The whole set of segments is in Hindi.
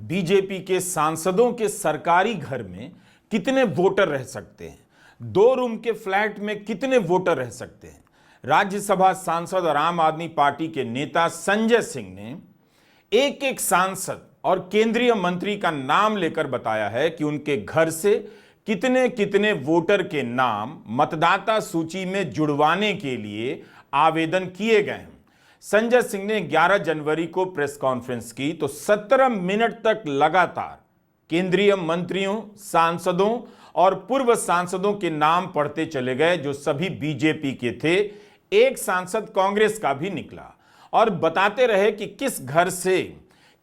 बीजेपी के सांसदों के सरकारी घर में कितने वोटर रह सकते हैं? 2 रूम के फ्लैट में कितने वोटर रह सकते हैं? राज्यसभा सांसद और आम आदमी पार्टी के नेता संजय सिंह ने एक एक सांसद और केंद्रीय मंत्री का नाम लेकर बताया है कि उनके घर से कितने कितने वोटर के नाम मतदाता सूची में जुड़वाने के लिए आवेदन किए गए हैं। संजय सिंह ने 11 जनवरी को प्रेस कॉन्फ्रेंस की तो 17 मिनट तक लगातार केंद्रीय मंत्रियों, सांसदों और पूर्व सांसदों के नाम पढ़ते चले गए जो सभी बीजेपी के थे। एक सांसद कांग्रेस का भी निकला और बताते रहे कि किस घर से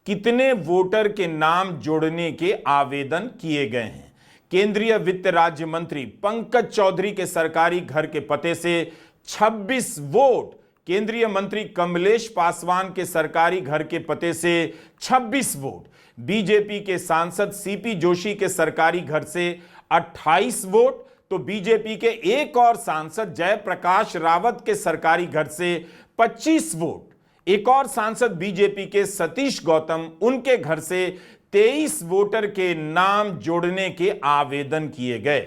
कितने वोटर के नाम जोड़ने के आवेदन किए गए हैं। केंद्रीय वित्त राज्य मंत्री पंकज चौधरी के सरकारी घर के पते से 26 वोट, केंद्रीय मंत्री कमलेश पासवान के सरकारी घर के पते से 26 वोट, बीजेपी के सांसद सीपी जोशी के सरकारी घर से 28 वोट, तो बीजेपी के एक और सांसद जयप्रकाश रावत के सरकारी घर से 25 वोट, एक और सांसद बीजेपी के सतीश गौतम, उनके घर से 23 वोटर के नाम जोड़ने के आवेदन किए गए।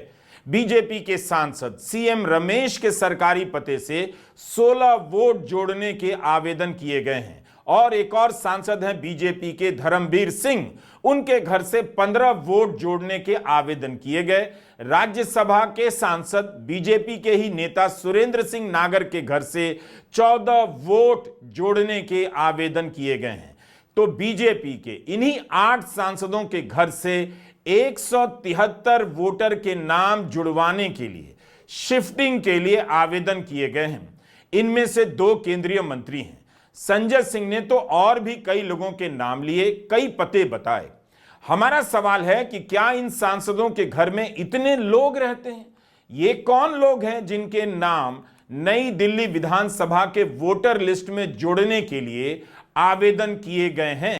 बीजेपी के सांसद सीएम रमेश के सरकारी पते से 16 वोट जोड़ने के आवेदन किए गए हैं और एक और सांसद हैं बीजेपी के धर्मवीर सिंह, उनके घर से 15 वोट जोड़ने के आवेदन किए गए। राज्यसभा के सांसद बीजेपी के ही नेता सुरेंद्र सिंह नागर के घर से 14 वोट जोड़ने के आवेदन किए गए हैं। तो बीजेपी के इन्हीं 8 सांसदों के घर से 173 वोटर के नाम जुड़वाने के लिए, शिफ्टिंग के लिए आवेदन किए गए हैं। इनमें से 2 केंद्रीय मंत्री हैं। संजय सिंह ने तो और भी कई लोगों के नाम लिए, कई पते बताए। हमारा सवाल है कि क्या इन सांसदों के घर में इतने लोग रहते हैं? ये कौन लोग हैं जिनके नाम नई दिल्ली विधानसभा के वोटर लिस्ट में जोड़ने के लिए आवेदन किए गए हैं?